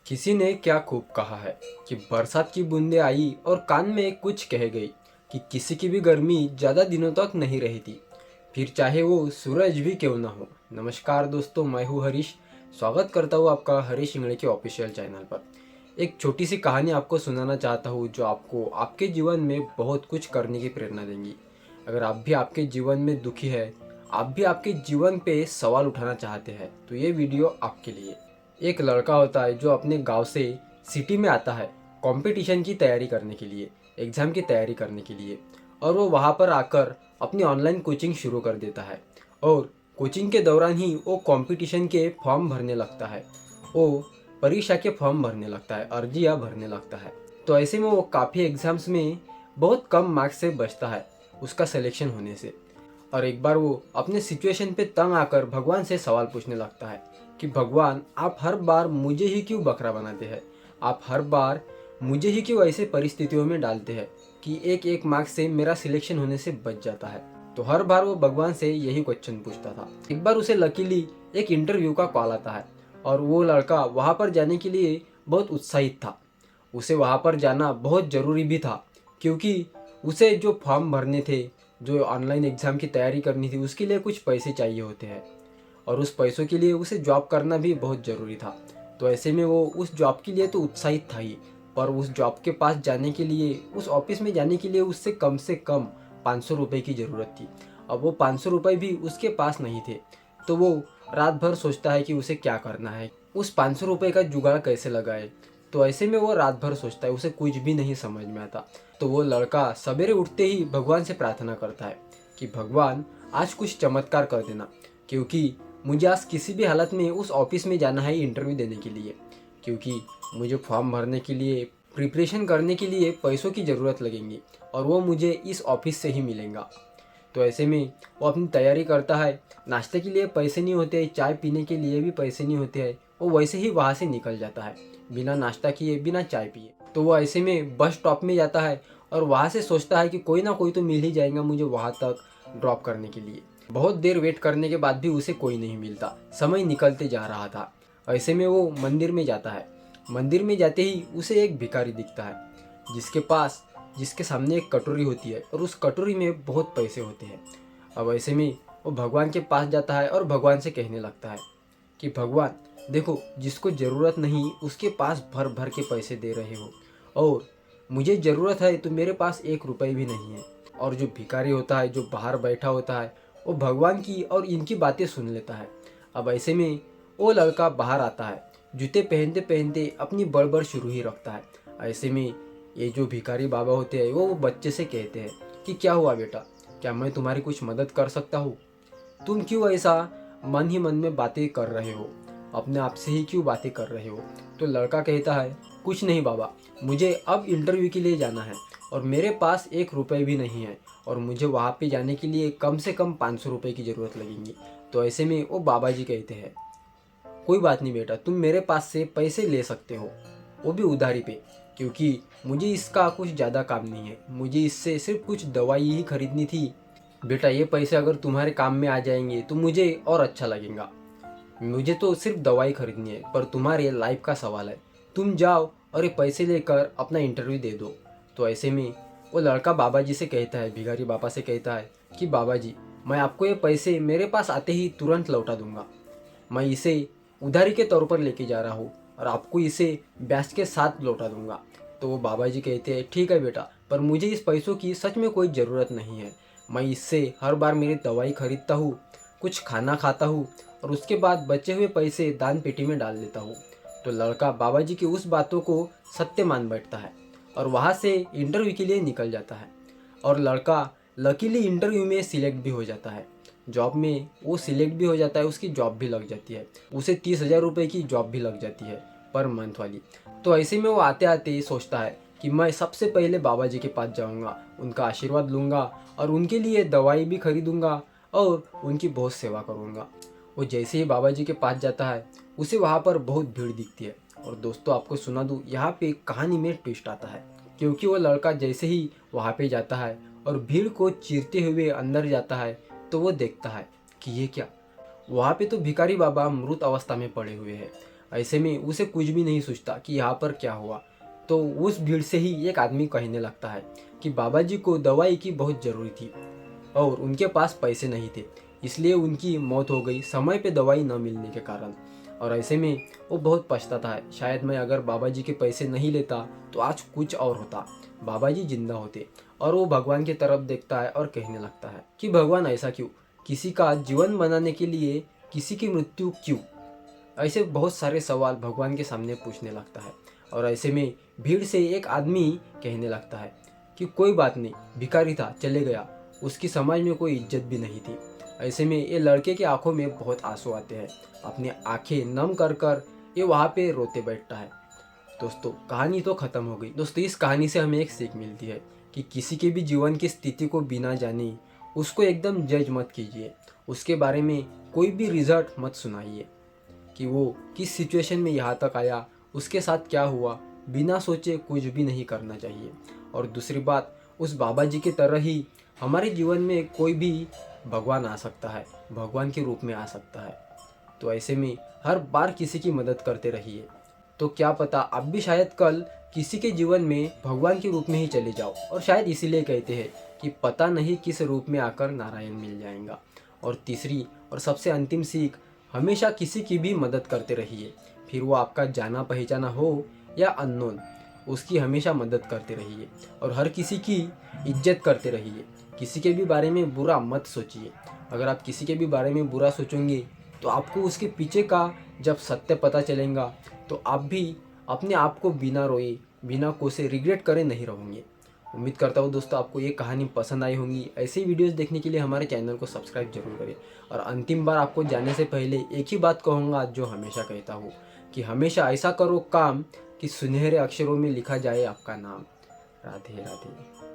किसी ने क्या खूब कहा है कि बरसात की बूंदें आई और कान में कुछ कह गई कि किसी की भी गर्मी ज़्यादा दिनों तक नहीं रहती, फिर चाहे वो सूरज भी क्यों ना हो। नमस्कार दोस्तों, मैं हूँ हरीश। स्वागत करता हूँ आपका हरीश इंगड़े के ऑफिशियल चैनल पर। एक छोटी सी कहानी आपको सुनाना चाहता हूँ जो आपको आपके जीवन में बहुत कुछ करने की प्रेरणा देंगी। अगर आप भी आपके जीवन में दुखी है, आप भी आपके जीवन पे सवाल उठाना चाहते हैं, तो ये वीडियो आपके लिए। एक लड़का होता है जो अपने गांव से सिटी में आता है कंपटीशन की तैयारी करने के लिए, एग्ज़ाम की तैयारी करने के लिए। और वो वहाँ पर आकर अपनी ऑनलाइन कोचिंग शुरू कर देता है और कोचिंग के दौरान ही वो कंपटीशन के फॉर्म भरने लगता है। वो परीक्षा के फॉर्म भरने लगता है, अर्जियाँ भरने लगता है। तो ऐसे में वो काफ़ी एग्ज़ाम्स में बहुत कम मार्क्स से बचता है उसका सिलेक्शन होने से। और एक बार वो अपने सिचुएशन पे तंग आकर भगवान से सवाल पूछने लगता है कि भगवान, आप हर बार मुझे ही क्यों बकरा बनाते हैं? आप हर बार मुझे ही क्यों ऐसे परिस्थितियों में डालते हैं कि एक एक मार्क्स से मेरा सिलेक्शन होने से बच जाता है? तो हर बार वो भगवान से यही क्वेश्चन पूछता था। एक बार उसे लकीली एक इंटरव्यू का कॉल आता है और वो लड़का वहाँ पर जाने के लिए बहुत उत्साहित था। उसे वहाँ पर जाना बहुत ज़रूरी भी था क्योंकि उसे जो फॉर्म भरने थे, जो ऑनलाइन एग्ज़ाम की तैयारी करनी थी, उसके लिए कुछ पैसे चाहिए होते हैं और उस पैसों के लिए उसे जॉब करना भी बहुत ज़रूरी था। तो ऐसे में वो उस जॉब के लिए तो उत्साहित था ही, पर उस जॉब के पास जाने के लिए, उस ऑफिस में जाने के लिए उससे कम 500 रुपये की ज़रूरत थी। अब वो 500 रुपये भी उसके पास नहीं थे। तो वो रात भर सोचता है कि उसे क्या करना है, उस 500 रुपये का जुगाड़ कैसे लगाए। तो ऐसे में वो रात भर सोचता है, उसे कुछ भी नहीं समझ में आता। तो वो लड़का सवेरे उठते ही भगवान से प्रार्थना करता है कि भगवान, आज कुछ चमत्कार कर देना, क्योंकि मुझे आज किसी भी हालत में उस ऑफिस में जाना है इंटरव्यू देने के लिए, क्योंकि मुझे फॉर्म भरने के लिए, प्रिपरेशन करने के लिए पैसों की ज़रूरत लगेंगी और वो मुझे इस ऑफिस से ही मिलेगा। तो ऐसे में वो अपनी तैयारी करता है। नाश्ते के लिए पैसे नहीं होते, चाय पीने के लिए भी पैसे नहीं होते हैं। वो वैसे ही वहाँ से निकल जाता है बिना नाश्ता किए, बिना चाय पिए। तो वो ऐसे में बस स्टॉप में जाता है और वहाँ से सोचता है कि कोई ना कोई तो मिल ही जाएगा मुझे वहाँ तक ड्रॉप करने के लिए। बहुत देर वेट करने के बाद भी उसे कोई नहीं मिलता, समय निकलते जा रहा था। ऐसे में वो मंदिर में जाता है। मंदिर में जाते ही उसे एक भिखारी दिखता है जिसके सामने एक कटोरी होती है और उस कटोरी में बहुत पैसे होते हैं। अब ऐसे में वो भगवान के पास जाता है और भगवान से कहने लगता है कि भगवान, देखो, जिसको ज़रूरत नहीं उसके पास भर भर के पैसे दे रहे हो, और मुझे ज़रूरत है तो मेरे पास 1 रुपये भी नहीं है। और जो भिखारी होता है, जो बाहर बैठा होता है, वो भगवान की और इनकी बातें सुन लेता है। अब ऐसे में वो लड़का बाहर आता है, जूते पहनते पहनते अपनी बड़बड़ शुरू ही रखता है। ऐसे में ये जो भिखारी बाबा होते हैं वो बच्चे से कहते हैं कि क्या हुआ बेटा, क्या मैं तुम्हारी कुछ मदद कर सकता हूँ? तुम क्यों ऐसा मन ही मन में बातें कर रहे हो, अपने आप से ही क्यों बातें कर रहे हो? तो लड़का कहता है, कुछ नहीं बाबा, मुझे अब इंटरव्यू के लिए जाना है और मेरे पास 1 रुपये भी नहीं है और मुझे वहाँ पे जाने के लिए कम से कम 500 रुपये की ज़रूरत लगेंगी। तो ऐसे में वो बाबा जी कहते हैं, कोई बात नहीं बेटा, तुम मेरे पास से पैसे ले सकते हो, वो भी उधारी पे, क्योंकि मुझे इसका कुछ ज़्यादा काम नहीं है, मुझे इससे सिर्फ कुछ दवाई ही खरीदनी थी। बेटा, ये पैसे अगर तुम्हारे काम में आ जाएंगे तो मुझे और अच्छा लगेगा। मुझे तो सिर्फ दवाई खरीदनी है, पर तुम्हारे लाइफ का सवाल है। तुम जाओ और ये पैसे लेकर अपना इंटरव्यू दे दो। तो ऐसे में वो लड़का बाबा जी से कहता है, भिखारी बाबा से कहता है कि बाबा जी, मैं आपको ये पैसे मेरे पास आते ही तुरंत लौटा दूंगा। मैं इसे उधारी के तौर पर लेके जा रहा हूँ और आपको इसे ब्याज के साथ लौटा दूंगा। तो वो बाबा जी कहते हैं, ठीक है बेटा, पर मुझे इस पैसों की सच में कोई ज़रूरत नहीं है। मैं इससे हर बार मेरी दवाई खरीदता हूँ, कुछ खाना खाता हूँ और उसके बाद बचे हुए पैसे दान पेटी में डाल देता हूँ। तो लड़का बाबा जी की उस बातों को सत्य मान बैठता है और वहाँ से इंटरव्यू के लिए निकल जाता है। और लड़का लकीली इंटरव्यू में सिलेक्ट भी हो जाता है। जॉब में वो सिलेक्ट भी हो जाता है, उसकी जॉब भी लग जाती है, उसे 30,000 रुपये की जॉब भी लग जाती है पर मंथ वाली। तो ऐसे में वो आते आते सोचता है कि मैं सबसे पहले बाबा जी के पास जाऊंगा, उनका आशीर्वाद लूँगा और उनके लिए दवाई भी खरीदूंगा और उनकी बहुत सेवा करूँगा। वो जैसे ही बाबा जी के पास जाता है, उसे वहाँ पर बहुत भीड़ दिखती है। और दोस्तों, आपको सुना दूँ, यहाँ पे कहानी में ट्विस्ट आता है, क्योंकि वो लड़का जैसे ही वहाँ पे जाता है और भीड़ को चीरते हुए अंदर जाता है, तो वो देखता है कि ये क्या, वहाँ पे तो भिखारी बाबा मृत अवस्था में पड़े हुए हैं। ऐसे में उसे कुछ भी नहीं सोचता कि यहाँ पर क्या हुआ। तो उस भीड़ से ही एक आदमी कहने लगता है कि बाबा जी को दवाई की बहुत ज़रूरी थी और उनके पास पैसे नहीं थे, इसलिए उनकी मौत हो गई समय पे दवाई न मिलने के कारण। और ऐसे में वो बहुत पछताता है, शायद मैं अगर बाबा जी के पैसे नहीं लेता तो आज कुछ और होता, बाबा जी जिंदा होते। और वो भगवान की तरफ देखता है और कहने लगता है कि भगवान ऐसा क्यों, किसी का जीवन बनाने के लिए किसी की मृत्यु क्यों। ऐसे बहुत सारे सवाल भगवान के सामने पूछने लगता है। और ऐसे में भीड़ से एक आदमी कहने लगता है कि कोई बात नहीं, भिखारी था चले गया, उसकी समाज में कोई इज्जत भी नहीं थी। ऐसे में ये लड़के की आंखों में बहुत आंसू आते हैं, अपनी आंखें नम कर कर ये वहाँ पे रोते बैठता है। दोस्तों कहानी तो खत्म हो गई। दोस्तों इस कहानी से हमें एक सीख मिलती है कि किसी के भी जीवन की स्थिति को बिना जाने उसको एकदम जज मत कीजिए, उसके बारे में कोई भी रिजल्ट मत सुनाइए कि वो किस सिचुएशन में यहाँ तक आया, उसके साथ क्या हुआ, बिना सोचे कुछ भी नहीं करना चाहिए। और दूसरी बात, उस बाबा जी की तरह ही हमारे जीवन में कोई भी भगवान आ सकता है, भगवान के रूप में आ सकता है। तो ऐसे में हर बार किसी की मदद करते रहिए, तो क्या पता आप भी शायद कल किसी के जीवन में भगवान के रूप में ही चले जाओ। और शायद इसीलिए कहते हैं कि पता नहीं किस रूप में आकर नारायण मिल जाएगा। और तीसरी और सबसे अंतिम सीख, हमेशा किसी की भी मदद करते रहिए, फिर वो आपका जाना पहचाना हो या अननोन, उसकी हमेशा मदद करते रहिए और हर किसी की इज्जत करते रहिए। किसी के भी बारे में बुरा मत सोचिए, अगर आप किसी के भी बारे में बुरा सोचेंगे तो आपको उसके पीछे का जब सत्य पता चलेगा तो आप भी अपने आप को बिना रोए बिना कोसे रिग्रेट करे नहीं रहोगे। उम्मीद करता हूँ दोस्तों आपको ये कहानी पसंद आई होंगी। ऐसे ही वीडियोस देखने के लिए हमारे चैनल को सब्सक्राइब जरूर करें। और अंतिम बार आपको जाने से पहले एक ही बात कहूँगा जो हमेशा कहता हूँ कि हमेशा ऐसा करो काम कि सुनहरे अक्षरों में लिखा जाए आपका नाम। राधे राधे।